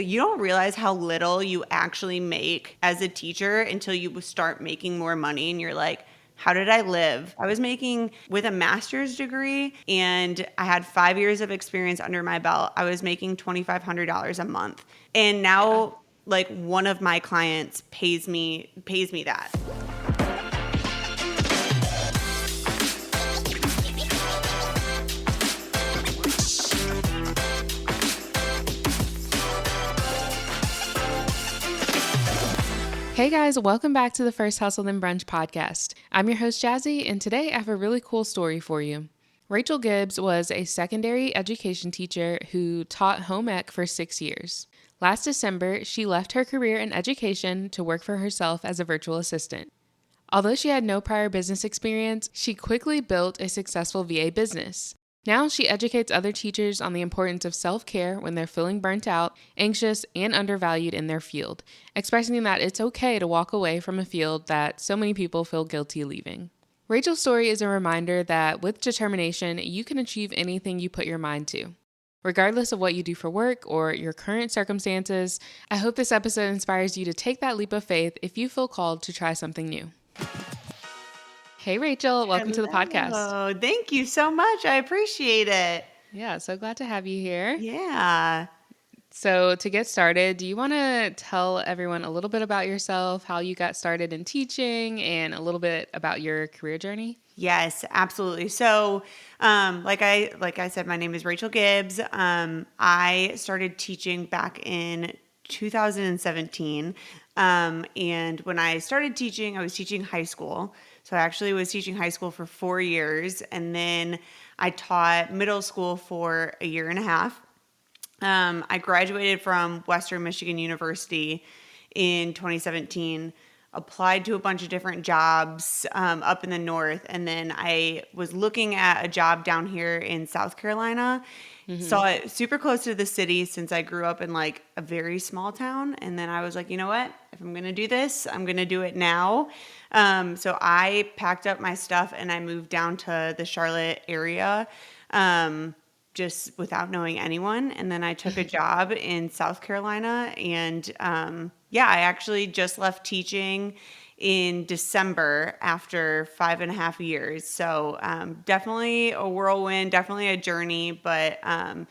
You don't realize how little you actually make as a teacher until you start making more money and you're like, how did I live? I was making with a master's degree and I had 5 years of experience under my belt. I was making $2,500 a month. And Yeah. now like one of my clients pays me that. Hey guys, welcome back to the First Hustle Then Brunch podcast. I'm your host Jazzy, and today I have a really cool story for you. Rachel Gibbs was a secondary education teacher who taught home ec for 6 years. Last December, she left her career in education to work for herself as a virtual assistant. Although she had no prior business experience, she quickly built a successful VA business. Now she educates other teachers on the importance of self-care when they're feeling burnt out, anxious, and undervalued in their field, expressing that it's okay to walk away from a field that so many people feel guilty leaving. Rachel's story is a reminder that with determination, you can achieve anything you put your mind to. Regardless of what you do for work or your current circumstances, I hope this episode inspires you to take that leap of faith if you feel called to try something new. Hey, Rachel, welcome to the podcast. Hello. Thank you so much. I appreciate it. Yeah, so glad to have you here. Yeah. So, to get started, do you want to tell everyone a little bit about yourself, how you got started in teaching, and a little bit about your career journey? Yes, absolutely. So, like I said, my name is Rachel Gibbs. I started teaching back in 2017. And when I started teaching, I was teaching high school. So I actually was teaching high school for 4 years, and then I taught middle school for a year and a half. I graduated from Western Michigan University in 2017, applied to a bunch of different jobs up in the north, and then I was looking at a job down here in South Carolina. Saw it super close to the city since I grew up in like a very small town. And then I was like, you know what? If I'm going to do this, I'm going to do it now. So I packed up my stuff and I moved down to the Charlotte area. Just without knowing anyone. And then I took a job in South Carolina. And I actually just left teaching in December after 5.5 years. So definitely a whirlwind, definitely a journey. But now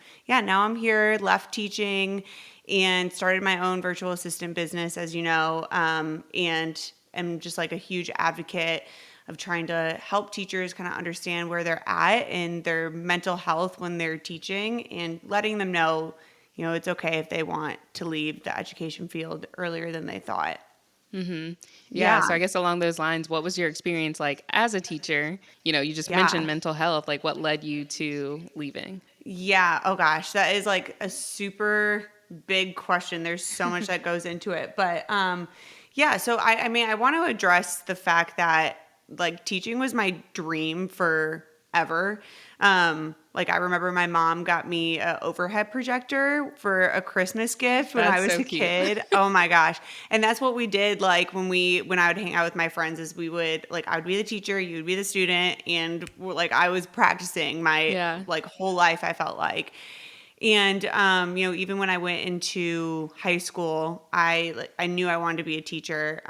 I'm here, left teaching and started my own virtual assistant business, as you know, and am just like a huge advocate of trying to help teachers kind of understand where they're at in their mental health when they're teaching and letting them know, it's okay if they want to leave the education field earlier than they thought. Yeah, so I guess along those lines, what was your experience like as a teacher? You just mentioned Yeah. mental health, like what led you to leaving? Yeah. Oh gosh, that is like a super big question. There's so much that goes into it. But so I mean, I want to address the fact that like teaching was my dream forever. Like I remember my mom got me an overhead projector for a Christmas gift when I That's was so a cute. kid. Oh my gosh. And that's what we did like when I would hang out with my friends is we would like I would be the teacher, you would be the student, and like I was practicing my Yeah. like whole life I felt like. And even when I went into high school, I knew I wanted to be a teacher.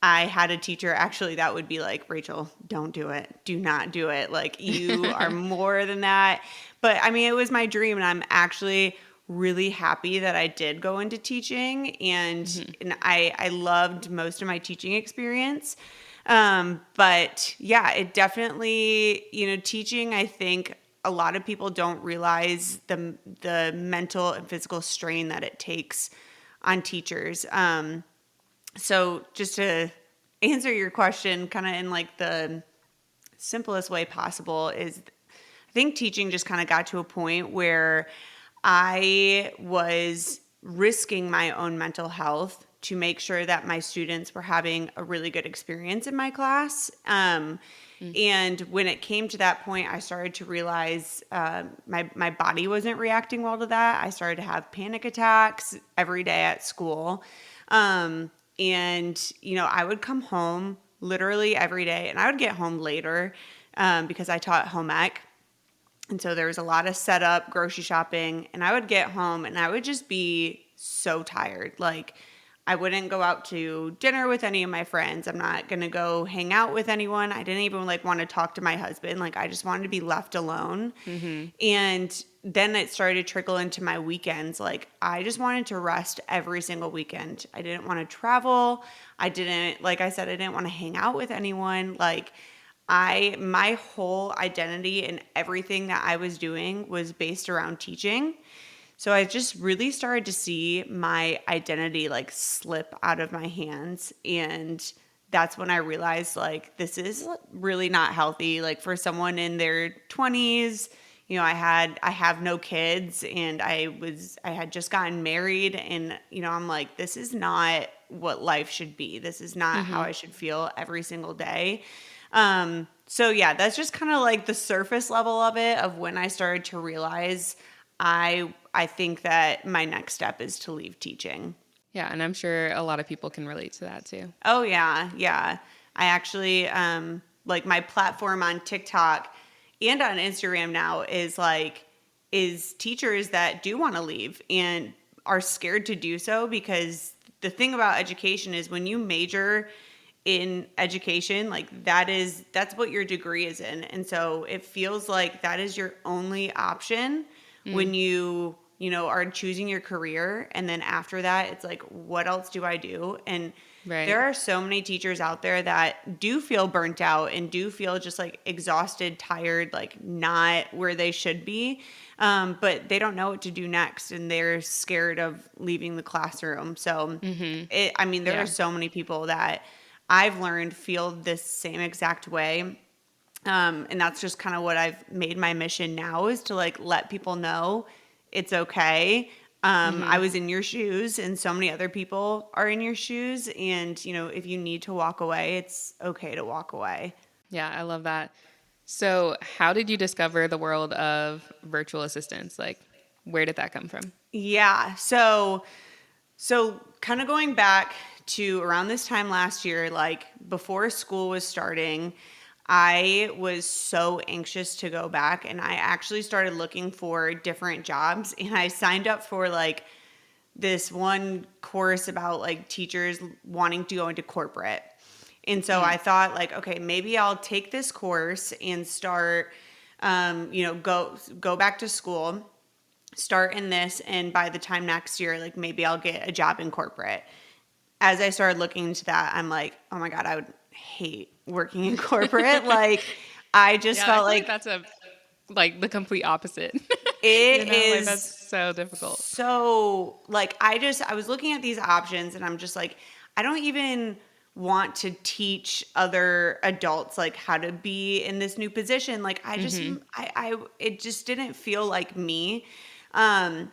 I had a teacher actually that would be like, Rachel, don't do it. Do not do it. Like you are more than that. But I mean, it was my dream and I'm actually really happy that I did go into teaching and I loved most of my teaching experience. But yeah, it definitely, teaching, I think a lot of people don't realize the mental and physical strain that it takes on teachers. So just to answer your question kind of in like the simplest way possible is I think teaching just kind of got to a point where I was risking my own mental health to make sure that my students were having a really good experience in my class. And when it came to that point, I started to realize my body wasn't reacting well to that. I started to have panic attacks every day at school. I would come home literally every day and I would get home later because I taught home ec. And so there was a lot of setup, grocery shopping, and I would get home and I would just be so tired. Like, I wouldn't go out to dinner with any of my friends. I'm not going to go hang out with anyone. I didn't even like want to talk to my husband. Like, I just wanted to be left alone. Mm-hmm. And then it started to trickle into my weekends. Like, I just wanted to rest every single weekend. I didn't want to travel. Like I said, I didn't want to hang out with anyone. Like, my whole identity and everything that I was doing was based around teaching. So I just really started to see my identity like slip out of my hands. And that's when I realized like this is really not healthy. Like for someone in their 20s, I have no kids and I had just gotten married and I'm like, this is not what life should be. This is not how Mm-hmm. I should feel every single day. So yeah, that's just kind of like the surface level of it of when I started to realize I think that my next step is to leave teaching. Yeah, and I'm sure a lot of people can relate to that too. Oh yeah, yeah. I actually like my platform on TikTok and on Instagram now is teachers that do want to leave and are scared to do so because the thing about education is when you major in education, like that's what your degree is in. And so it feels like that is your only option Mm, when are choosing your career. And then after that, it's like, what else do I do? And right. there are so many teachers out there that do feel burnt out and do feel just like exhausted, tired, like not where they should be. But they don't know what to do next and they're scared of leaving the classroom. So Mm-hmm. there are Yeah. so many people that I've learned feel this same exact way. And that's just kind of what I've made my mission now is to like let people know it's okay. I Mm-hmm. was in your shoes and so many other people are in your shoes. And, if you need to walk away, it's okay to walk away. Yeah, I love that. So, how did you discover the world of virtual assistants? Like, where did that come from? Yeah. So kind of going back to around this time last year, like before school was starting, I was so anxious to go back and I actually started looking for different jobs and I signed up for like this one course about like teachers wanting to go into corporate. And so I Mm. thought like, okay, maybe I'll take this course and start go back to school, start in this, and by the time next year, like maybe I'll get a job in corporate. As I started looking into that, I'm like, oh my God, I would hate working in corporate. Like I just Yeah, I felt feel like like that's like the complete opposite. it Like that's is so difficult. so like I was looking at these options and I'm just like, I don't even want to teach other adults like how to be in this new position. Like Mm-hmm. I it just didn't feel like me. Um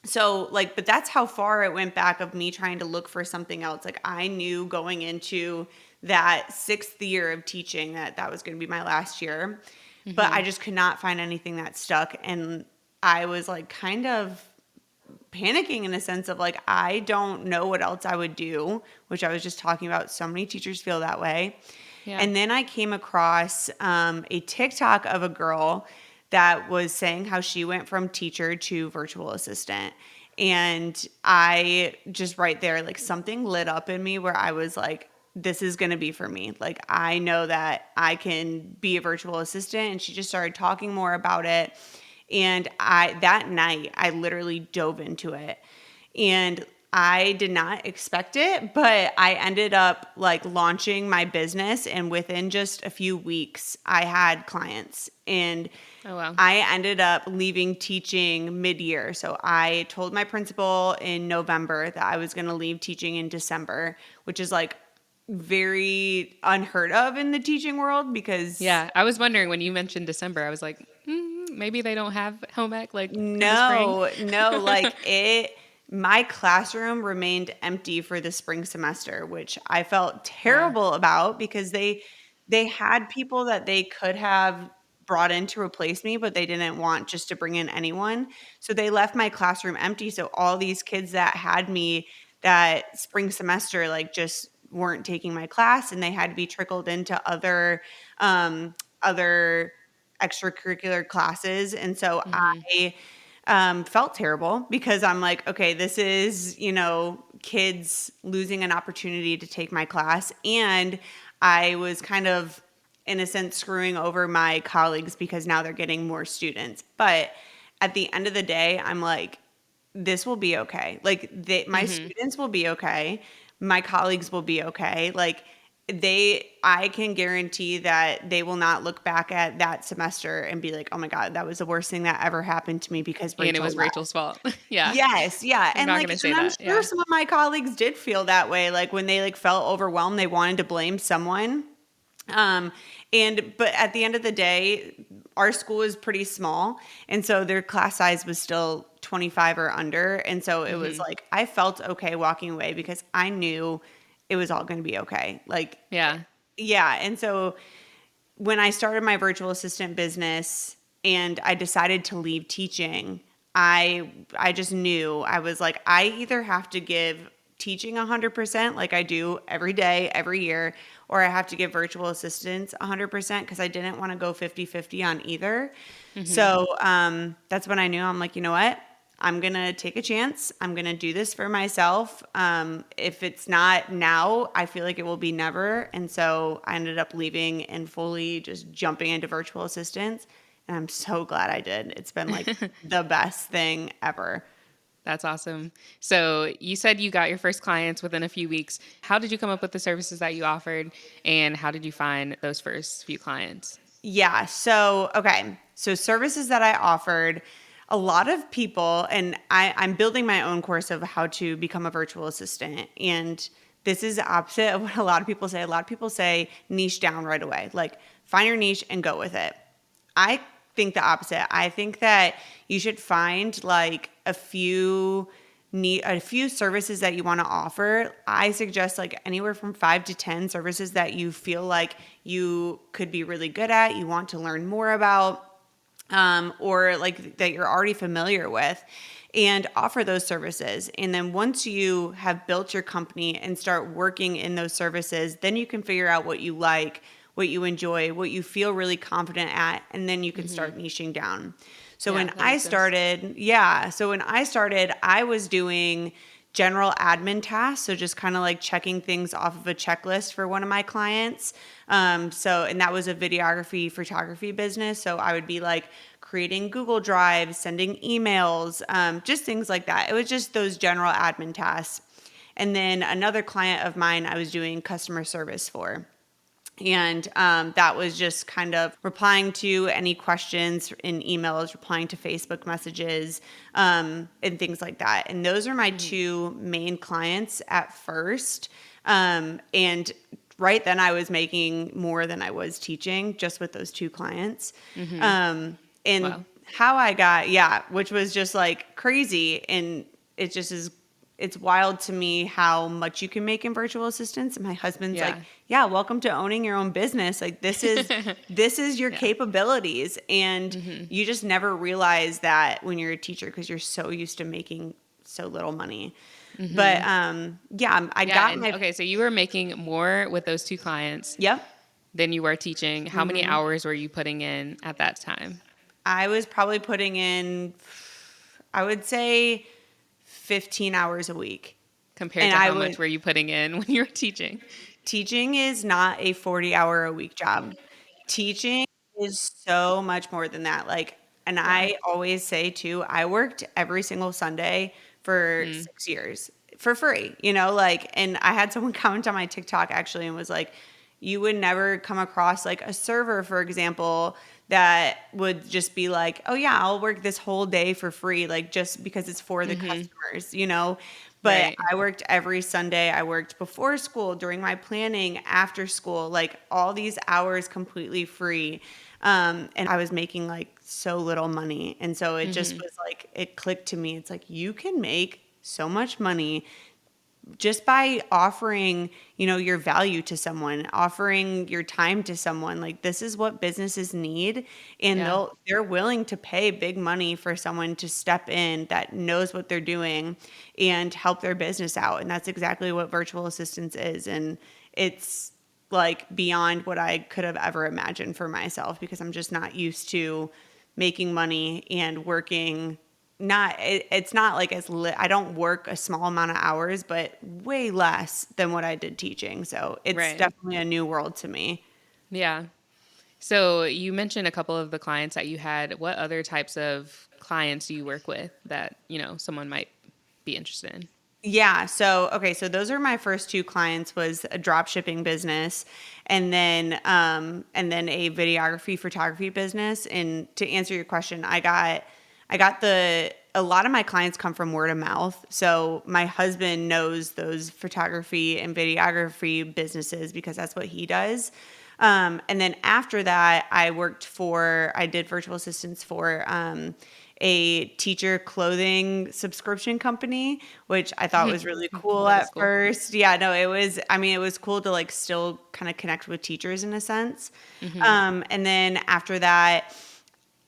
so like but that's how far it went back of me trying to look for something else. Like I knew going into that 6th year of teaching that that was going to be my last year, but I Mm-hmm. just could not find anything that stuck. And I was like kind of panicking in a sense of like I don't know what else I would do, which I was just talking about. So many teachers feel that way. Yeah. And then I came across a TikTok of a girl that was saying how she went from teacher to virtual assistant. And I just right there, like something lit up in me where I was like, this is going to be for me. Like, I know that I can be a virtual assistant. And she just started talking more about it. And that night, I literally dove into it. And I did not expect it, but I ended up like launching my business. And within just a few weeks, I had clients. And Oh wow. I ended up leaving teaching mid-year. So I told my principal in November that I was going to leave teaching in December, which is like very unheard of in the teaching world because Yeah, I was wondering when you mentioned December, I was like, maybe they don't have home ec like in the spring. no, like my classroom remained empty for the spring semester, which I felt Wow. terrible about because they had people that they could have brought in to replace me, but they didn't want just to bring in anyone. So they left my classroom empty. So all these kids that had me that spring semester like just weren't taking my class and they had to be trickled into other extracurricular classes. And so I felt terrible because I'm like, okay, this is, kids losing an opportunity to take my class. And I was kind of, in a sense, screwing over my colleagues because now they're getting more students. But at the end of the day, I'm like, this will be okay. Like my students will be okay. My colleagues will be okay. Like I can guarantee that they will not look back at that semester and be like, oh my God, that was the worst thing that ever happened to me because And it Rachel was left. Rachel's fault. Yeah. Yes, yeah. They're not going to say And I'm that. sure Yeah. some of my colleagues did feel that way. Like when they like felt overwhelmed, they wanted to blame someone. Um, but at the end of the day, our school is pretty small. And so their class size was still 25 or under. And so it was like, I felt okay walking away because I knew it was all going to be okay. Like, Yeah. yeah. And so when I started my virtual assistant business and I decided to leave teaching, I just knew. I was like, I either have to give teaching 100% like I do every day, every year, or I have to give virtual assistants 100% because I didn't want to go 50-50 on either. So that's when I knew. I'm like, you know what? I'm going to take a chance. I'm going to do this for myself. If it's not now, I feel like it will be never. And so I ended up leaving and fully just jumping into virtual assistants. And I'm so glad I did. It's been like the best thing ever. That's awesome. So you said you got your first clients within a few weeks. How did you come up with the services that you offered? And how did you find those first few clients? Yeah. So, okay. So, services that I offered, a lot of people, and I'm building my own course of how to become a virtual assistant. And this is the opposite of what a lot of people say. A lot of people say niche down right away, like find your niche and go with it. I think the opposite. I think that you should find like a few services that you want to offer. I suggest like anywhere from 5 to 10 services that you feel like you could be really good at, you want to learn more about, or like that you're already familiar with, and offer those services. And then once you have built your company and start working in those services, then you can figure out what you like, what you enjoy, what you feel really confident at, and then you can start niching down. So Yeah, when that I makes sense. started, yeah, so when I started, I was doing general admin tasks. So just kind of like checking things off of a checklist for one of my clients. And that was a videography, photography business. So I would be like creating Google Drives, sending emails, just things like that. It was just those general admin tasks. And then another client of mine, I was doing customer service for. And that was just kind of replying to any questions in emails, replying to Facebook messages, and things like that. And those are my two main clients at first. And right then I was making more than I was teaching just with those two clients. And Wow. how I got, yeah, which was just like crazy. And it just is, it's wild to me how much you can make in virtual assistants. And my husband's like, Yeah. yeah, welcome to owning your own business. Like this is your Yeah. capabilities. And you just never realize that when you're a teacher because you're so used to making so little money. But yeah, I Yeah. got And my, okay, so you were making more with those two clients yep. than you were teaching. How many hours were you putting in at that time I was probably putting in, I would say 15 hours a week. compared And to I how much would, were you putting in when you were teaching? teaching is not a 40-hour a week job. Teaching is so much more than that. Like, and Yeah. I always say too, I worked every single Sunday for 6 years for free, like, and I had someone comment on my TikTok actually and was like, you would never come across like a server, for example, that would just be like, oh yeah, I'll work this whole day for free, like just because it's for the customers. But Right. I worked every Sunday. I worked before school, during my planning, after school, like all these hours completely free. And I was making like so little money. And so it just was like, it clicked to me. It's like, you can make so much money just by offering, your value to someone, offering your time to someone. Like this is what businesses need, and Yeah. they're willing to pay big money for someone to step in that knows what they're doing and help their business out. And that's exactly what virtual assistance is. And it's like beyond what I could have ever imagined for myself, because I'm just not used to making money and working. It's not like I don't work a small amount of hours, but way less than what I did teaching. So it's Right. definitely a new world to me. Yeah. So you mentioned a couple of the clients that you had. What other types of clients do you work with that, someone might be interested in? Yeah. So, okay. So those are my first two clients, was a drop shipping business and then a videography photography business. And to answer your question, I got a lot of my clients come from word of mouth. So my husband knows those photography and videography businesses because that's what he does. And then after that, I did virtual assistants for a teacher clothing subscription company, which I thought was really cool That is at cool. first. Yeah, no, it was cool to like still kind of connect with teachers in a sense. Hmm. And then after that,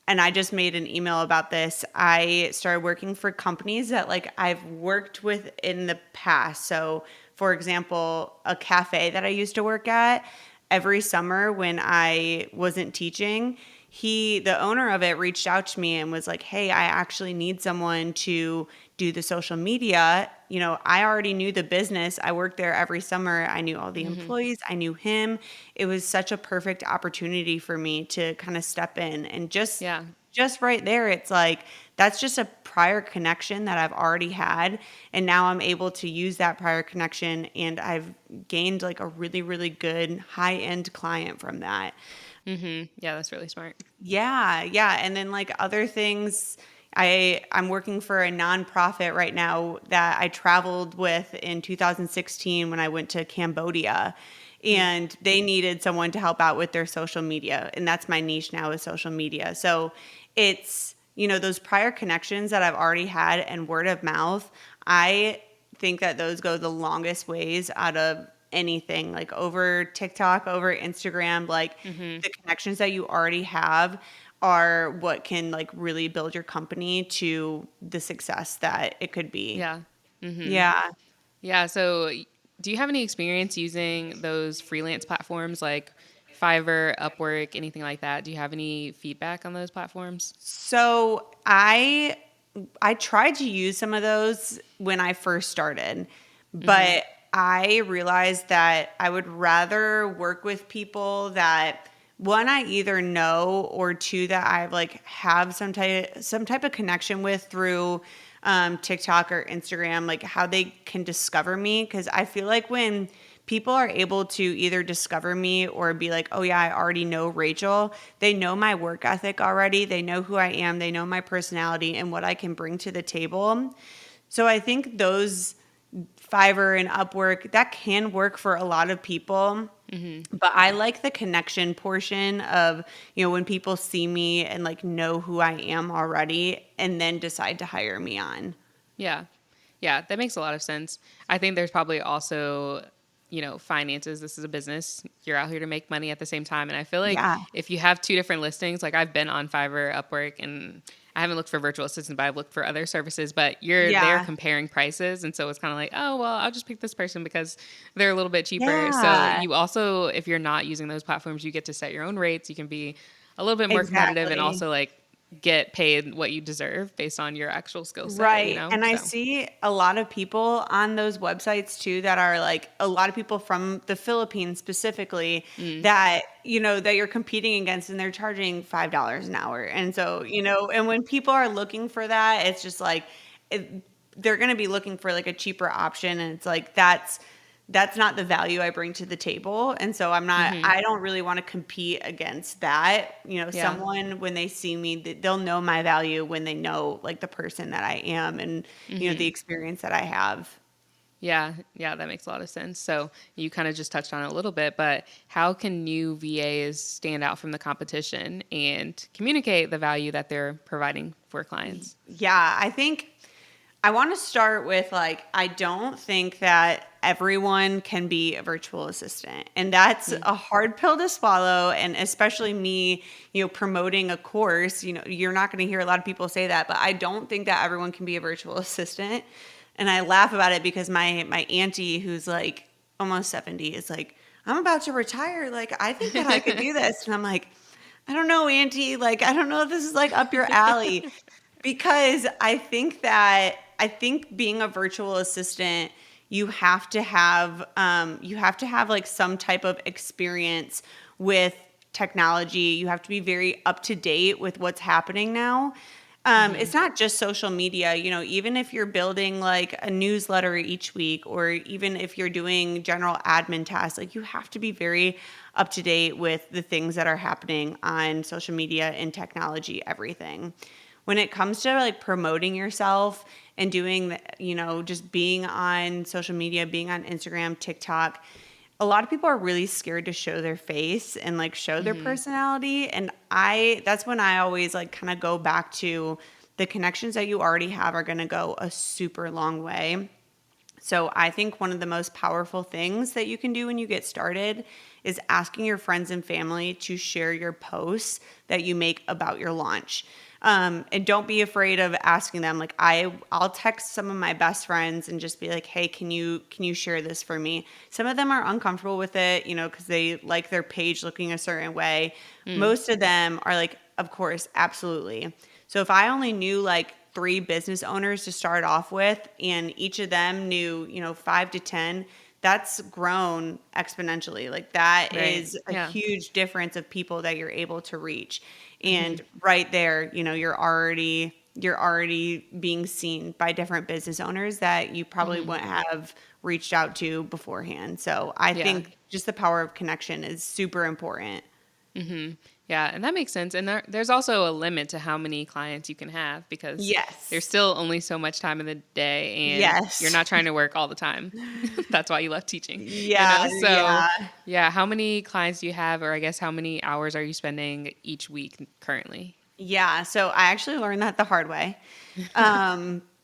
and I just made an email about this. I started working for companies that like I've worked with in the past. So, for example, a cafe that I used to work at, every summer when I wasn't teaching, the owner of it reached out to me and was like, "Hey, I actually need someone to do the social media." You know, I already knew the business. I worked there every summer. I knew all the Hmm. employees. I knew him. It was such a perfect opportunity for me to kind of step in and Yeah. just right there, it's like that's just a prior connection that I've already had. And now I'm able to use that prior connection, and I've gained like a really, really good high end client from that. Hmm. Yeah, that's really smart. Yeah, yeah. And then like other things, I'm working for a nonprofit right now that I traveled with in 2016 when I went to Cambodia. Mm. And they needed someone to help out with their social media. And that's my niche now, is social media. So it's, those prior connections that I've already had and word of mouth, I think that those go the longest ways out of anything, like over TikTok, over Instagram. Like Hmm. the connections that you already have are what can like really build your company to the success that it could be. Yeah. Hmm. Yeah. Yeah. So, do you have any experience using those freelance platforms like Fiverr, Upwork, anything like that? Do you have any feedback on those platforms? So I tried to use some of those when I first started, Hmm. but I realized that I would rather work with people that, one, I either know, or two, that I like have some type of connection with through TikTok or Instagram, like how they can discover me. Because I feel like when people are able to either discover me or be like, "Oh yeah, I already know Rachel." They know my work ethic already. They know who I am. They know my personality and what I can bring to the table. So I think those Fiverr and Upwork, that can work for a lot of people. Hmm. But I like the connection portion of, when people see me and like know who I am already and then decide to hire me on. Yeah. Yeah, that makes a lot of sense. I think there's probably also, finances. This is a business. You're out here to make money at the same time. And I feel like Yeah. if you have two different listings, like I've been on Fiverr, Upwork, and I haven't looked for virtual assistant, but I've looked for other services, but you're there Yeah. comparing prices. And so it's kind of like, oh, well, I'll just pick this person because they're a little bit cheaper. So Yeah. you also, if you're not using those platforms, you get to set your own rates. You can be a little bit more competitive and Exactly. also like get paid what you deserve based on your actual skill set, Right. And I So. see a lot of people on those websites too that are like a lot of people from the Philippines specifically Mm. that, that you're competing against, and they're charging $5 an hour. And so, and when people are looking for that, it's just like it, they're going to be looking for like a cheaper option, and it's like that's not the value I bring to the table. And so Mhm. I don't really want to compete against that. Yeah. Someone, when they see me, they'll know my value when they know like the person that I am, and, the Mhm. experience that I have. Yeah. Yeah, that makes a lot of sense. So you kind of just touched on it a little bit, but how can new VAs stand out from the competition and communicate the value that they're providing for clients? Yeah, I think I want to start with like, I don't think that everyone can be a virtual assistant. And that's Mm. a hard pill to swallow. And especially me, promoting a course, you're not going to hear a lot of people say that, but I don't think that everyone can be a virtual assistant. And I laugh about it because my auntie, who's like almost 70, is like, I'm about to retire. Like, I think that I could do this. And I'm like, I don't know, Auntie. Like, I don't know if this is like up your alley. Because I think being a virtual assistant, you have to have like some type of experience with technology. You have to be very up to date with what's happening now. It's not just social media, you know, even if you're building like a newsletter each week, or even if you're doing general admin tasks, like you have to be very up to date with the things that are happening on social media and technology, everything. When it comes to like promoting yourself and doing, you know, just being on social media, being on Instagram, TikTok, a lot of people are really scared to show their face and like show their personality. And that's when I always like kind of go back to the connections that you already have are going to go a super long way. So I think one of the most powerful things that you can do when you get started is asking your friends and family to share your posts that you make about your launch. And don't be afraid of asking them. Like I'll text some of my best friends and just be like, "Hey, can you share this for me?" Some of them are uncomfortable with it, you know, because they like their page looking a certain way. Most of them are like, "Of course, absolutely." So if I only knew like 3 business owners to start off with, and each of them knew, you know, 5 to 10, that's grown exponentially. Like that Right. is a Yeah. huge difference of people that you're able to reach. And right there, you know, you're already being seen by different business owners that you probably wouldn't have reached out to beforehand. So I Yeah. think just the power of connection is super important. Yeah, and that makes sense. And there's also a limit to how many clients you can have because there's Yes. still only so much time in the day and you're Yes. not trying to work all the time. That's why you love teaching, you Yeah, know? So, yeah. yeah, how many clients do you have, or I guess how many hours are you spending each week currently? Yeah, so I actually learned that the hard way.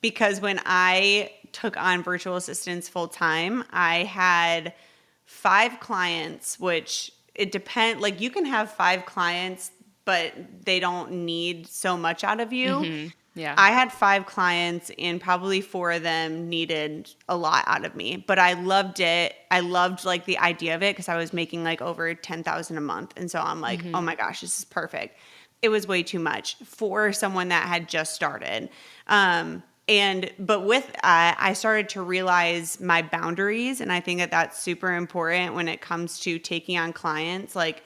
Because when I took on virtual assistants full time, I had 5 clients, which it depend like you can have 5 clients, but they don't need so much out of you. Yeah. I had 5 clients and probably 4 of them needed a lot out of me, but I loved it. I loved like the idea of it because I was making like over 10,000 a month. And so I'm like, oh my gosh, this is perfect. It was way too much for someone that had just started. But with I started to realize my boundaries, and I think that that's super important when it comes to taking on clients. Like,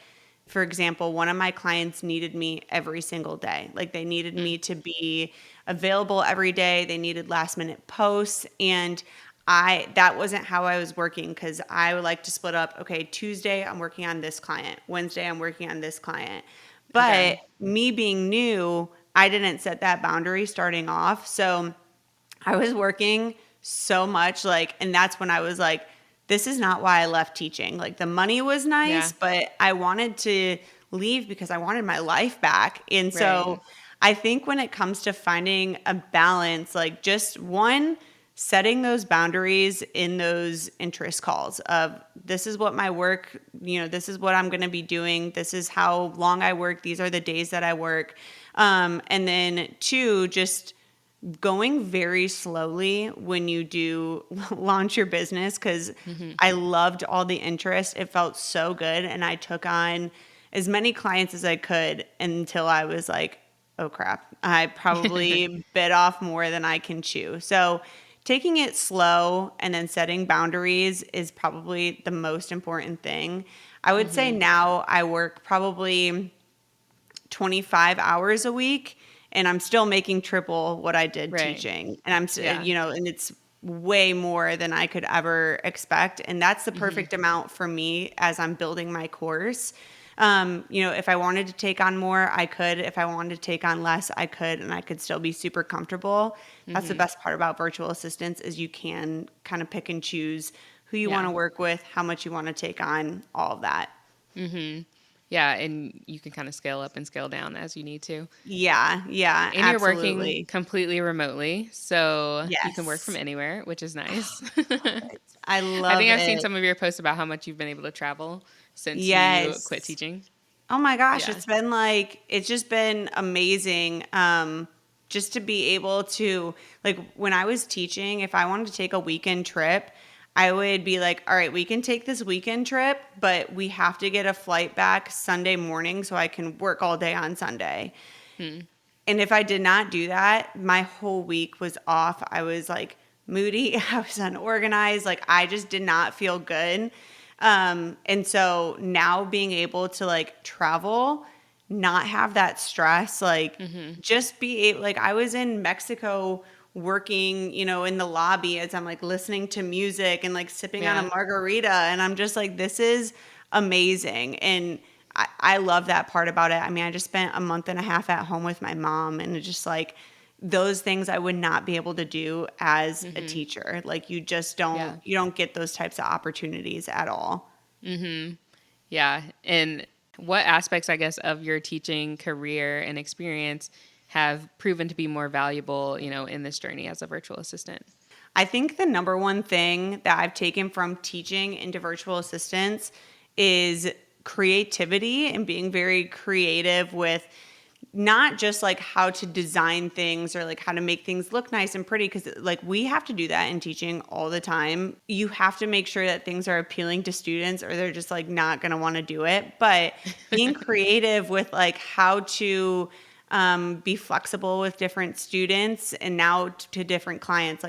for example, one of my clients needed me every single day. Like, they needed me to be available every day. They needed last minute posts, and that wasn't how I was working because I would like to split up. Okay, Tuesday I'm working on this client. Wednesday I'm working on this client. Okay. But me being new, I didn't set that boundary starting off. So I was working so much, like, and that's when I was like, this is not why I left teaching. Like, the money was nice, Yeah. but I wanted to leave because I wanted my life back. And so Right. I think when it comes to finding a balance, like, just one, setting those boundaries in those interest calls of this is what my work, you know, this is what I'm going to be doing. This is how long I work. These are the days that I work. And then 2, just going very slowly when you do launch your business because I loved all the interest. It felt so good. And I took on as many clients as I could until I was like, oh crap, I probably bit off more than I can chew. So taking it slow and then setting boundaries is probably the most important thing. I would say now I work probably 25 hours a week and I'm still making triple what I did Right. teaching. And Yeah. you know, and it's way more than I could ever expect. And that's the perfect amount for me as I'm building my course. You know, if I wanted to take on more, I could. If I wanted to take on less, I could, and I could still be super comfortable. That's the best part about virtual assistants is you can kind of pick and choose who you want Yeah. to work with, how much you want to take on, all of that. Yeah. And you can kind of scale up and scale down as you need to. Yeah, yeah, And you're working absolutely. completely remotely, so you can work from Yes. anywhere, which is nice. Love it. I I love think I've seen it. some of your posts about how much you've been able to travel since you quit Yes. teaching. Oh my gosh, Yeah. it's just been amazing. Just to be able to, like, when I was teaching, if I wanted to take a weekend trip, I would be like, all right, we can take this weekend trip, but we have to get a flight back Sunday morning so I can work all day on Sunday. Hmm. And if I did not do that, my whole week was off. I was like moody, I was unorganized, like I just did not feel good. And so now being able to like travel, not have that stress, like Mm-hmm. just be able, like I was in Mexico working, in the lobby as I'm like listening to music and like sipping on a Yeah. margarita. And I'm just like, this is amazing. And I love that part about it. I mean, I just spent a month and a half at home with my mom, and it's just like those things I would not be able to do as a Mm-hmm. teacher. Like Yeah. you don't get those types of opportunities at all. Mm-hmm. Yeah. And what aspects, I guess, of your teaching career and experience have proven to be more valuable, in this journey as a virtual assistant? I think the number one thing that I've taken from teaching into virtual assistants is creativity and being very creative with not just like how to design things or like how to make things look nice and pretty, because like we have to do that in teaching all the time. You have to make sure that things are appealing to students or they're just like not going to want to do it. But being creative with like how to be flexible with different students and now to different clients.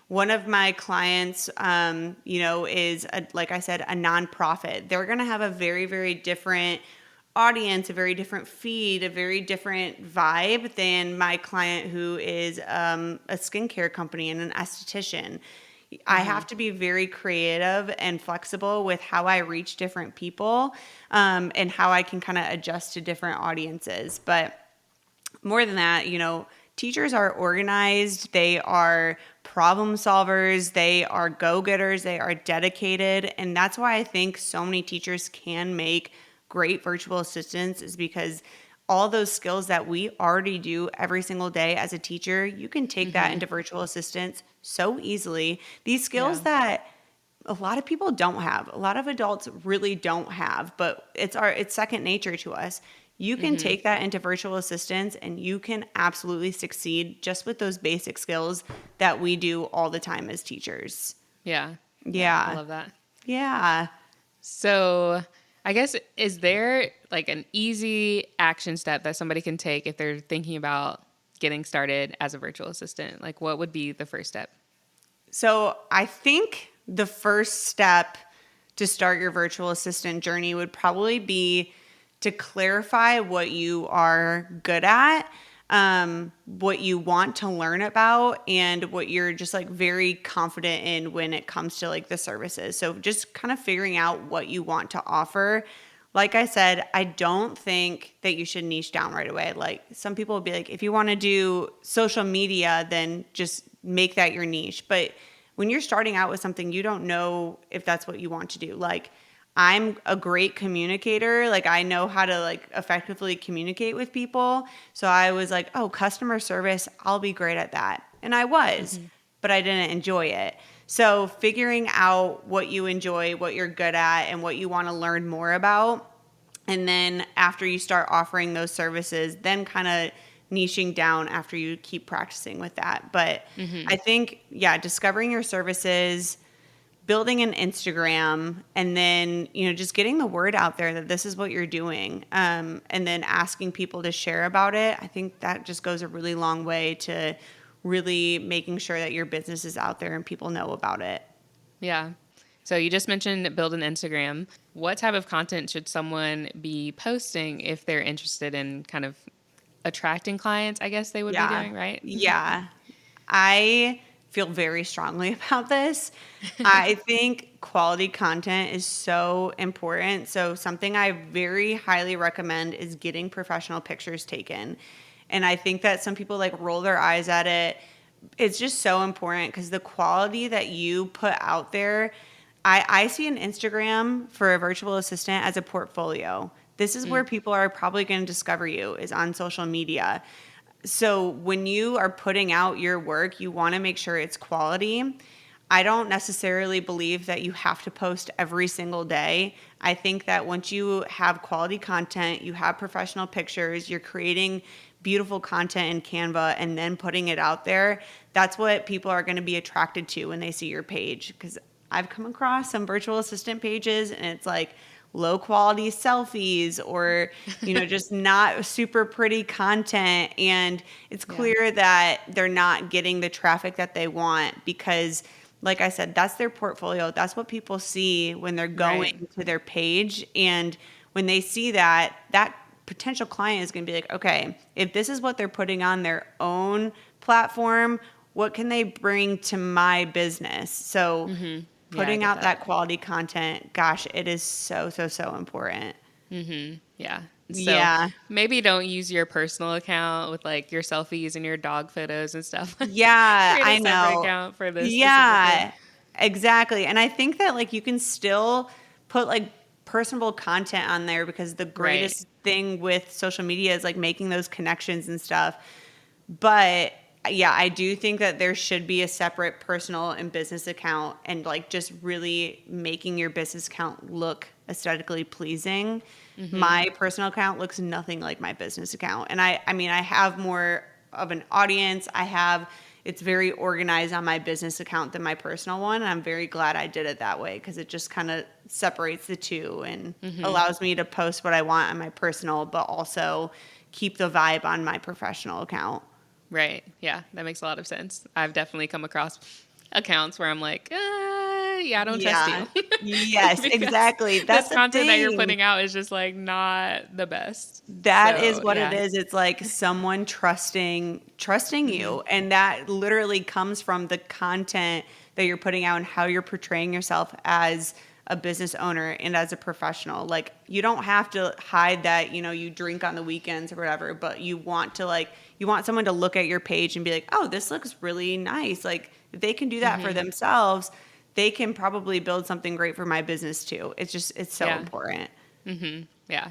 One of my clients, is like I said, a nonprofit. They're going to have a very, very different audience, a very different feed, a very different vibe than my client who is a skincare company and an esthetician. I Mm-hmm. have to be very creative and flexible with how I reach different people, and how I can kind of adjust to different audiences. But more than that, teachers are organized, they are problem solvers, they are go-getters, they are dedicated, and that's why I think so many teachers can make great virtual assistants, is because all those skills that we already do every single day as a teacher, you can take that Mm-hmm. into virtual assistants so easily. These skills Yeah. that a lot of people don't have, a lot of adults really don't have, but it's second nature to us. You can Mm-hmm. take that into virtual assistants and you can absolutely succeed just with those basic skills that we do all the time as teachers. Yeah. Yeah. I Yeah. love that. Yeah. So, I guess, is there like an easy action step that somebody can take if they're thinking about getting started as a virtual assistant? Like, what would be the first step? So I think the first step to start your virtual assistant journey would probably be to clarify what you are good at, what you want to learn about, and what you're just like very confident in when it comes to like the services. So just kind of figuring out what you want to offer. Like I said, I don't think that you should niche down right away. Like some people will be like, if you want to do social media, then just make that your niche. But when you're starting out with something, you don't know if that's what you want to do. Like I'm a great communicator. Like I know how to like effectively communicate with people. So I was like, oh, customer service, I'll be great at that. And I was, Mm-hmm. but I didn't enjoy it. So figuring out what you enjoy, what you're good at, and what you want to learn more about. And then after you start offering those services, then kind of niching down after you keep practicing with that. But Mm-hmm. I think, yeah, discovering your services, building an Instagram, and then, just getting the word out there that this is what you're doing. And then asking people to share about it. I think that just goes a really long way to really making sure that your business is out there and people know about it. Yeah. So you just mentioned build an Instagram. What type of content should someone be posting if they're interested in kind of attracting clients, I guess they would be Yeah. doing, right? Yeah. I feel very strongly about this. I think quality content is so important. So, something I very highly recommend is getting professional pictures taken. And I think that some people like roll their eyes at it. It's just so important because the quality that you put out there, I see an Instagram for a virtual assistant as a portfolio. This is where Mm. people are probably going to discover you, is on social media. So when you are putting out your work, you want to make sure it's quality. I don't necessarily believe that you have to post every single day. I think that once you have quality content, you have professional pictures, you're creating beautiful content in Canva and then putting it out there, that's what people are going to be attracted to when they see your page. Because I've come across some virtual assistant pages and it's like low quality selfies or, just not super pretty content. And it's Yeah. clear that they're not getting the traffic that they want because, like I said, that's their portfolio. That's what people see when they're Right. going to their page. And when they see that, that potential client is going to be like, okay, if this is what they're putting on their own platform, what can they bring to my business? So Yeah, I putting get out that that. quality content, gosh, it is so, so, so important. Yeah. So Yeah. maybe don't use your personal account with like your selfies and your dog photos and stuff. Yeah, Create a I separate know. account for this specifically. Yeah, exactly. And I think that like you can still put like personable content on there because the Right. greatest thing with social media is like making those connections and stuff. But yeah, I do think that there should be a separate personal and business account and like just really making your business account look aesthetically pleasing. My personal account looks nothing like my business account. And I mean, I have more of an audience. It's very organized on my business account than my personal one. And I'm very glad I did it that way because it just kind of separates the two and allows me to post what I want on my personal, but also keep the vibe on my professional account. Right. Yeah, that makes a lot of sense. I've definitely come across accounts where I'm like, yeah, I don't trust Yeah. you. Yes, Because exactly. this That's the content that you're thing. putting out is just like not the best. That is So, what it yeah. is. It's like someone trusting you. And that literally comes from the content that you're putting out and how you're portraying yourself as a business owner and as a professional. Like you don't have to hide that, you drink on the weekends or whatever, but you want someone to look at your page and be like, "Oh, this looks really nice." Like if they can do that for themselves, they can probably build something great for my business too. It's so Yeah. important. Yeah.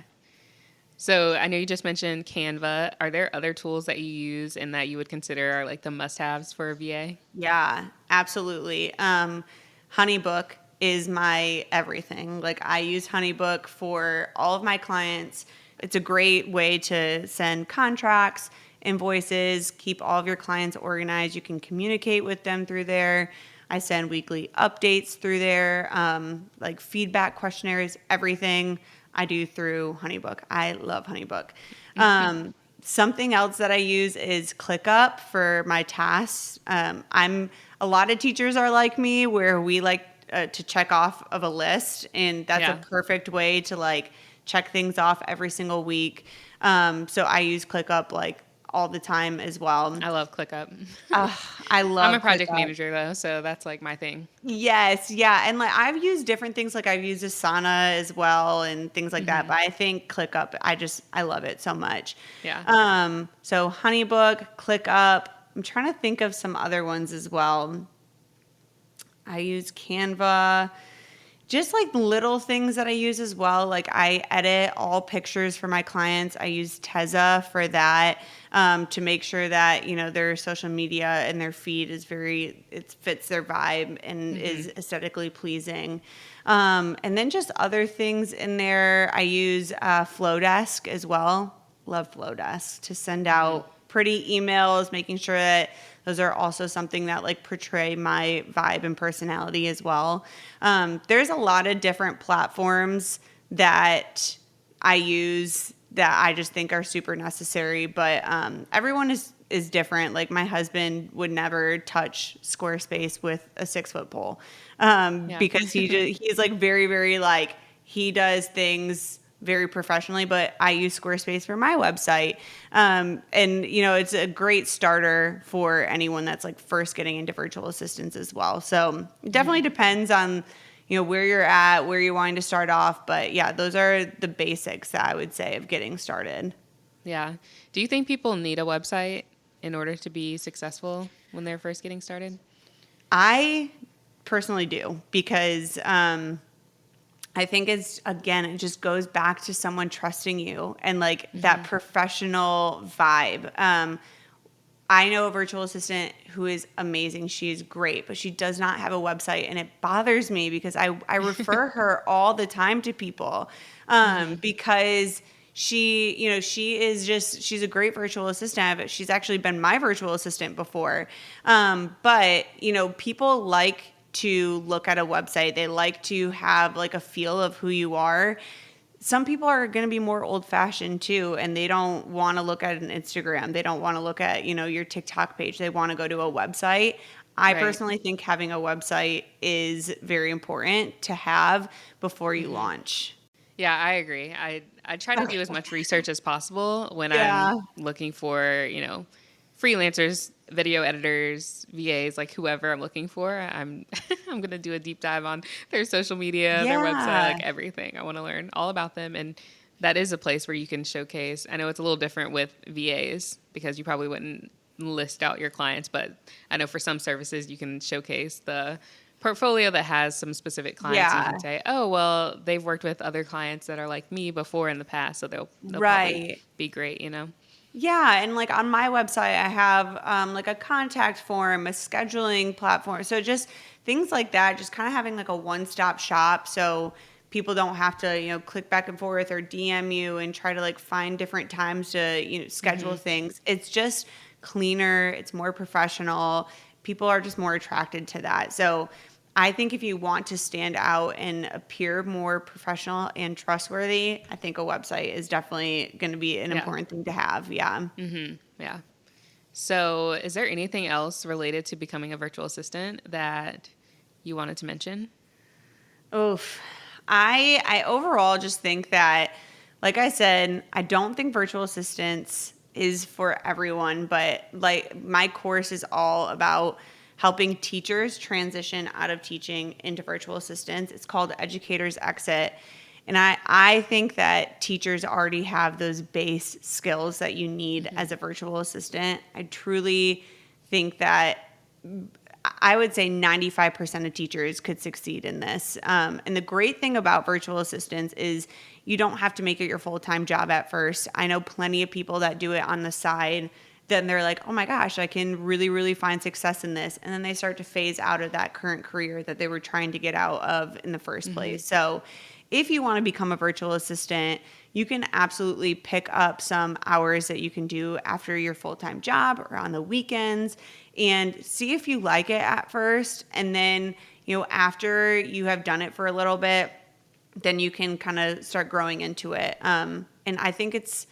So I know you just mentioned Canva. Are there other tools that you use and that you would consider are like the must-haves for a VA? Yeah, absolutely. HoneyBook is my everything. Like I use HoneyBook for all of my clients. It's a great way to send contracts, invoices, keep all of your clients organized. You can communicate with them through there. I send weekly updates through there, like feedback questionnaires, everything I do through HoneyBook. I love HoneyBook. Something else that I use is ClickUp for my tasks. A lot of teachers are like me where we like to check off of a list, and that's a Yeah. perfect way to like check things off every single week. So I use ClickUp like all the time as well. I love ClickUp. I I'm a love project ClickUp. manager though, so that's like my thing. Yes, yeah, and like I've used different things, like I've used Asana as well and things like that. But I think ClickUp, I love it so much. Yeah. So HoneyBook, ClickUp. I'm trying to think of some other ones as well. I use Canva. Just like little things that I use as well. Like I edit all pictures for my clients. I use Teza for that to make sure that their social media and their feed it fits their vibe and is aesthetically pleasing. And then just other things in there. I use Flowdesk as well. Love Flowdesk to send out pretty emails, making sure that those are also something that like portray my vibe and personality as well. There's a lot of different platforms that I use that I just think are super necessary, but everyone is different. Like my husband would never touch Squarespace with a 6-foot pole Yeah. because he's like very, very like he does things very professionally, but I use Squarespace for my website. And it's a great starter for anyone that's like first getting into virtual assistants as well. So it definitely depends on, where you're at, where you're wanting to start off. But yeah, those are the basics that I would say of getting started. Yeah. Do you think people need a website in order to be successful when they're first getting started? I personally do because, I think it just goes back to someone trusting you and like that professional vibe. I know a virtual assistant who is amazing. She is great, but she does not have a website. And it bothers me because I refer her all the time to people because she is just, she's a great virtual assistant. She's actually been my virtual assistant before. But, people like to look at a website. They like to have like a feel of who you are. Some people are going to be more old fashioned too, and they don't want to look at an Instagram. They don't want to look at, your TikTok page. They want to go to a website. I Right. personally think having a website is very important to have before you launch. Yeah, I agree. I try to do as much research as possible when I'm Yeah. looking for, freelancers, video editors, VAs, like whoever I'm looking for. I'm I'm gonna do a deep dive on their social media, their website, Yeah. like everything. I want to learn all about them, and that is a place where you can showcase. I know it's a little different with VAs because you probably wouldn't list out your clients, but I know for some services you can showcase the portfolio that has some specific clients, and you Yeah. can say, oh, well, they've worked with other clients that are like me before in the past, so they'll probably Right. be great. Yeah, and like on my website, I have like a contact form, a scheduling platform. So just things like that, just kind of having like a one-stop shop so people don't have to, click back and forth or DM you and try to like find different times to, schedule things. It's just cleaner, it's more professional. People are just more attracted to that. So I think if you want to stand out and appear more professional and trustworthy, I think a website is definitely going to be an Yeah. important thing to have. Yeah. Yeah. So, is there anything else related to becoming a virtual assistant that you wanted to mention? Oof. I overall just think that, like I said, I don't think virtual assistants is for everyone, but like my course is all about helping teachers transition out of teaching into virtual assistants. It's called Educators Exit. And I think that teachers already have those base skills that you need as a virtual assistant. I truly think that I would say 95% of teachers could succeed in this. And the great thing about virtual assistants is you don't have to make it your full-time job at first. I know plenty of people that do it on the side. Then they're like, oh my gosh, I can really, really find success in this. And then they start to phase out of that current career that they were trying to get out of in the first place. So if you want to become a virtual assistant, you can absolutely pick up some hours that you can do after your full-time job or on the weekends and see if you like it at first. And then, after you have done it for a little bit, then you can kind of start growing into it. And I think it's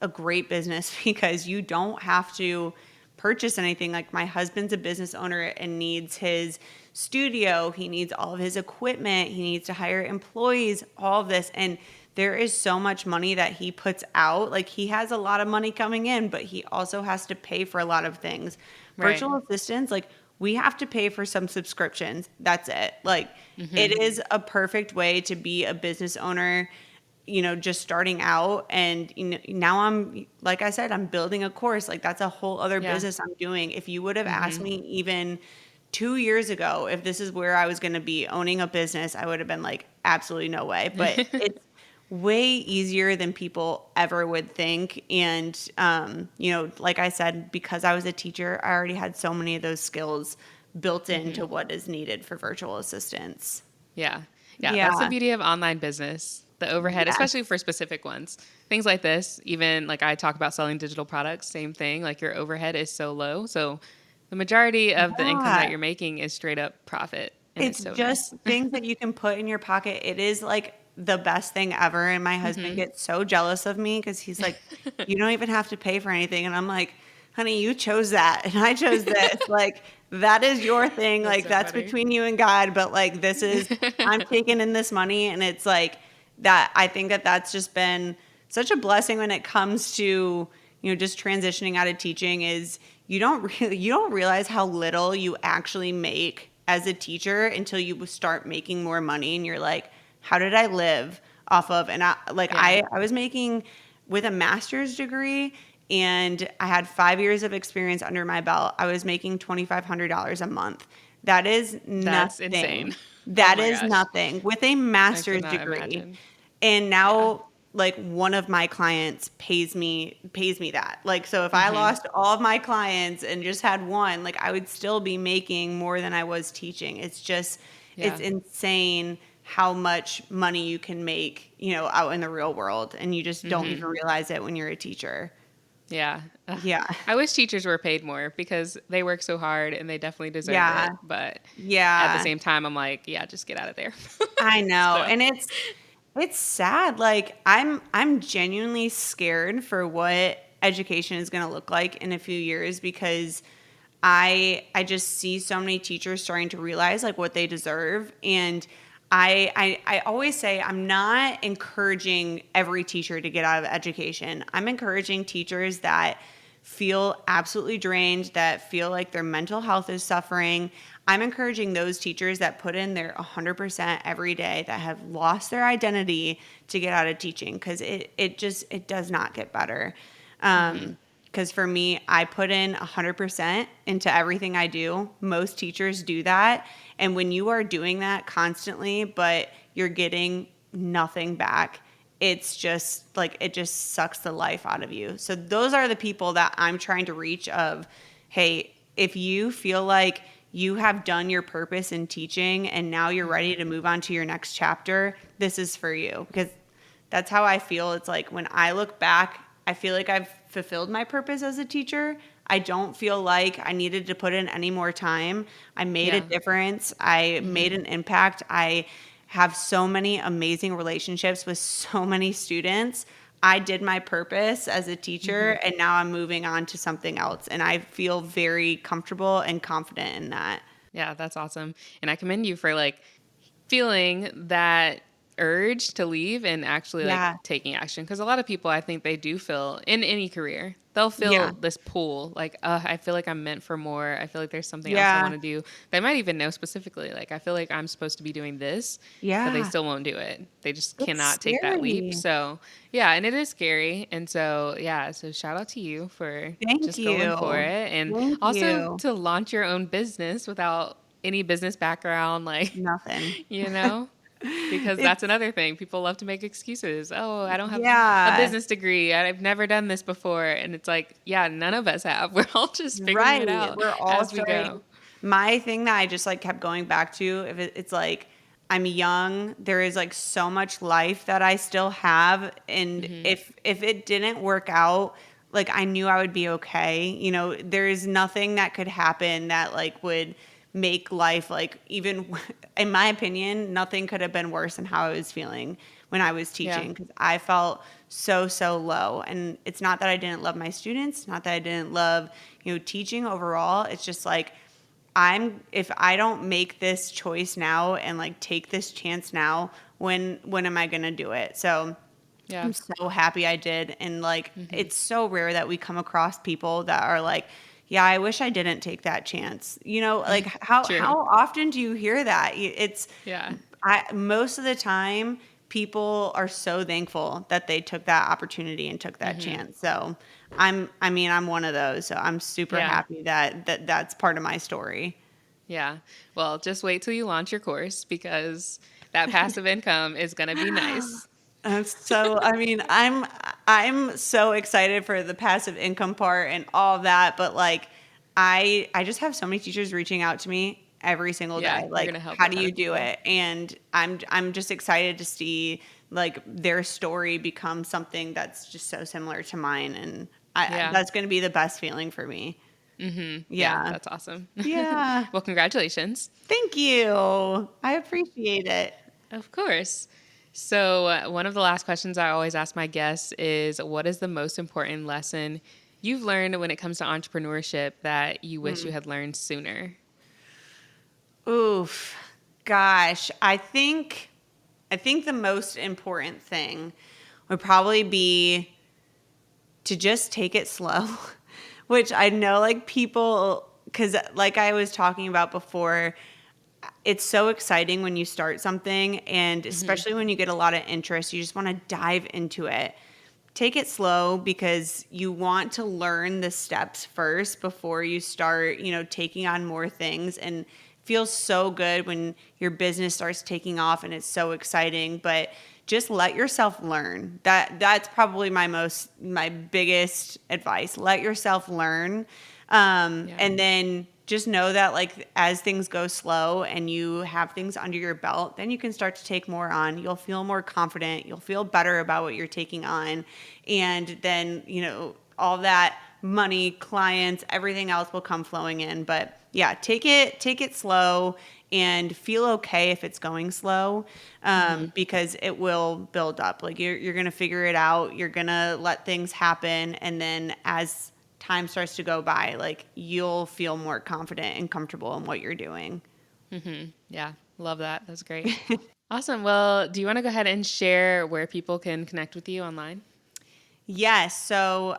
a great business because you don't have to purchase anything. Like my husband's a business owner and needs his studio, he needs all of his equipment, he needs to hire employees, all of this. And there is so much money that he puts out. Like he has a lot of money coming in, but he also has to pay for a lot of things. Right. Virtual assistants, like we have to pay for some subscriptions. That's it. Like it is a perfect way to be a business owner, just starting out. And now I'm, like I said, I'm building a course. Like that's a whole other Yeah. business I'm doing. If you would have asked me even 2 years ago if this is where I was going to be owning a business, I would have been like, absolutely no way. But it's way easier than people ever would think. And, like I said, because I was a teacher, I already had so many of those skills built into what is needed for virtual assistants. Yeah. Yeah. That's the Yeah. beauty of online business. The overhead, Yes. especially for specific ones. Things like this, even like I talk about selling digital products, same thing. Like your overhead is so low. So the majority of the income that Yeah. you're making is straight up profit. And it's It's so just nice. things that you can put in your pocket. It is like the best thing ever. And my husband gets so jealous of me because he's like, you don't even have to pay for anything. And I'm like, honey, you chose that. And I chose this. Like, that is your thing. That's Like, so that's funny. between you and God. But like, this is, I'm taking in this money. And it's like that. I think that that's just been such a blessing when it comes to, just transitioning out of teaching is you don't realize how little you actually make as a teacher until you start making more money and you're like, how did I live off of? And Yeah. I was making with a master's degree and I had 5 years of experience under my belt. I was making $2,500 a month. That is That's nothing. insane. Oh That my is gosh. nothing with a I could master's not degree. imagine. And Yeah. now like one of my clients pays me that. Like so if I lost all of my clients and just had one, like I would still be making more than I was teaching. It's just it's Yeah. insane how much money you can make, out in the real world. And you just don't even realize it when you're a teacher. Yeah. Ugh. Yeah. I wish teachers were paid more because they work so hard and they definitely deserve Yeah. it. But at the Yeah. same time, I'm like, yeah, just get out of there. I know. So, And it's sad. Like I'm genuinely scared for what education is going to look like in a few years because I just see so many teachers starting to realize like what they deserve. And I always say I'm not encouraging every teacher to get out of education. I'm encouraging teachers that feel absolutely drained, that feel like their mental health is suffering. I'm encouraging those teachers that put in their 100% every day, that have lost their identity, to get out of teaching, because it does not get better. Because for me, I put in 100% into everything I do. Most teachers do that. And when you are doing that constantly, but you're getting nothing back, it's just like, it just sucks the life out of you. So those are the people that I'm trying to reach of, hey, if you feel like you have done your purpose in teaching and now you're ready to move on to your next chapter, this is for you. Because that's how I feel. It's like when I look back, I feel like I've fulfilled my purpose as a teacher. I don't feel like I needed to put in any more time. I made a yeah. difference. I made an impact. I have so many amazing relationships with so many students. I did my purpose as a teacher, and now I'm moving on to something else. And I feel very comfortable and confident in that. Yeah, that's awesome. And I commend you for like feeling that urge to leave and actually like Yeah. taking action, because a lot of people, I think they do feel in any career, they'll Yeah. feel this pull like, I feel like I'm meant for more, I feel like there's something else I Yeah. want to do. They might even know specifically like, I feel like I'm supposed to be doing this, but they Yeah. still won't do it. They just It's cannot take that leap. scary. So yeah, and it is scary. And so yeah, so shout out to you for Thank just going for you. it, and Thank also you. to launch your own business without any business background, like, Nothing. you know, because that's It's another thing. People love to make excuses. Oh, I don't have a yeah, business degree. I've never done this before. And it's like, yeah, none of us have. We're all just figuring right. it out We're all as we starting. go. My thing that I just like kept going back to, if it's like I'm young, there is like so much life that I still have, and if it didn't work out, like I knew I would be okay. There is nothing that could happen that like would make life like even in my opinion, nothing could have been worse than how I was feeling when I was Yeah. teaching, because I felt so low. And it's not that I didn't love my students, not that I didn't love, teaching overall. It's just like if I don't make this choice now and like take this chance now, when am I going to do it? So Yeah. I'm so happy I did. And like, it's so rare that we come across people that are like, yeah, I wish I didn't take that chance. Like True. how often do you hear that? Yeah. Most of the time people are so thankful that they took that opportunity and took that chance. So I'm one of those. So I'm super Yeah. happy that's part of my story. Yeah. Well, just wait till you launch your course because that passive income is going to be nice. I'm so excited for the passive income part and all of that, but like I just have so many teachers reaching out to me every single Yeah. day. You're going Like, to help how a do ton you of do people. it? And I'm just excited to see like their story become something that's just so similar to mine, and Yeah. that's going to be the best feeling for me. Yeah. Yeah. That's awesome. Yeah. Well, congratulations. Thank you. I appreciate it. Of course. So, one of the last questions I always ask my guests is, what is the most important lesson you've learned when it comes to entrepreneurship that you wish you had learned sooner? Oof. Gosh, I think the most important thing would probably be to just take it slow, which I know like people, cuz like I was talking about before, it's so exciting when you start something, and especially when you get a lot of interest, you just want to dive into it. Take it slow because you want to learn the steps first before you start, taking on more things. And it feels so good when your business starts taking off and it's so exciting, but just let yourself learn. That's probably my biggest advice. Let yourself learn. Yeah. And then just know that like as things go slow and you have things under your belt, then you can start to take more on. You'll feel more confident. You'll feel better about what you're taking on. And then, all that money, clients, everything else will come flowing in. But yeah, take it slow and feel okay if it's going slow, because it will build up. Like you're going to figure it out. You're going to let things happen. And then as time starts to go by, like you'll feel more confident and comfortable in what you're doing. Yeah, love that. That's great. Awesome. Well, do you want to go ahead and share where people can connect with you online? Yes. So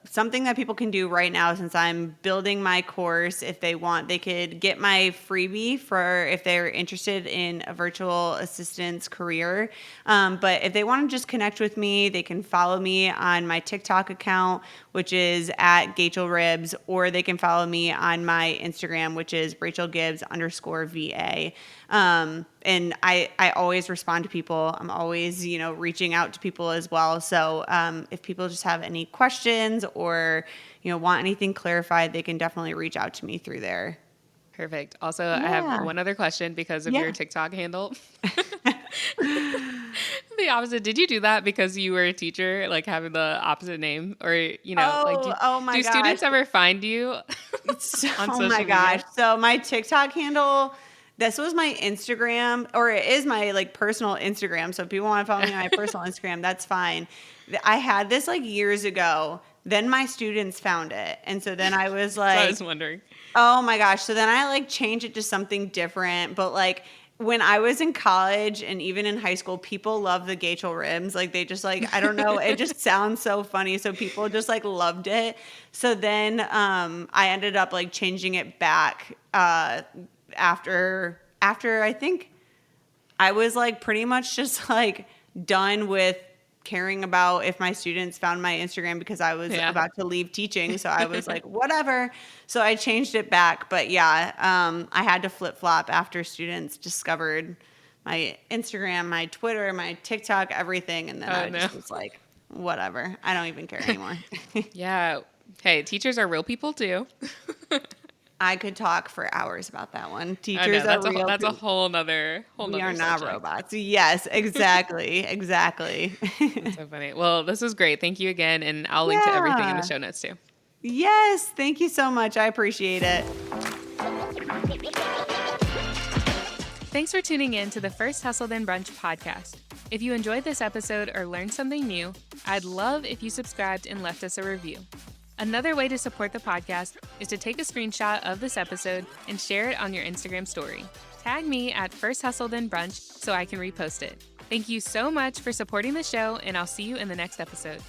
something that people can do right now, since I'm building my course, if they want, they could get my freebie for if they're interested in a virtual assistant's career. But if they want to just connect with me, they can follow me on my TikTok account, which is at @GachelRibs, or they can follow me on my Instagram, which is RachelGibbs_VA. And I always respond to people. I'm always, reaching out to people as well. So if people just have any questions or, want anything clarified, they can definitely reach out to me through there. Perfect. Also, I have Yeah. one other question because of Yeah. your TikTok handle. The opposite. Did you do that because you were a teacher, like having the opposite name? Or, like Oh my do gosh. students ever find you on Oh my social gosh. media? So my TikTok handle, this was my Instagram, or it is my like personal Instagram. So if people want to follow me on my personal Instagram, that's fine. I had this like years ago. Then my students found it. And so then I was So I like, was wondering. oh my gosh. So then I like changed it to something different. But like when I was in college and even in high school, people love the Gachel Rims. Like they just like, I don't know, it just sounds so funny. So people just like loved it. So then I ended up like changing it back after I think I was like pretty much just like done with caring about if my students found my Instagram, because I was Yeah. about to leave teaching. So I was like, whatever. So I changed it back. But yeah, I had to flip flop after students discovered my Instagram, my Twitter, my TikTok, everything. And then Oh, I no. just was like, whatever. I don't even care anymore. Yeah. Hey, teachers are real people too. I could talk for hours about that one. I know Teachers are real that's a people. whole nother We are not subject. robots. Yes, exactly. Exactly. That's so funny. Well, this was great. Thank you again, and I'll link to everything in the Yeah. show notes too. Yes. Thank you so much. I appreciate it. Thanks for tuning in to the First Hustle Then Brunch podcast. If you enjoyed this episode or learned something new, I'd love if you subscribed and left us a review. Another way to support the podcast is to take a screenshot of this episode and share it on your Instagram story. Tag me at First Hustle Then Brunch so I can repost it. Thank you so much for supporting the show, and I'll see you in the next episode.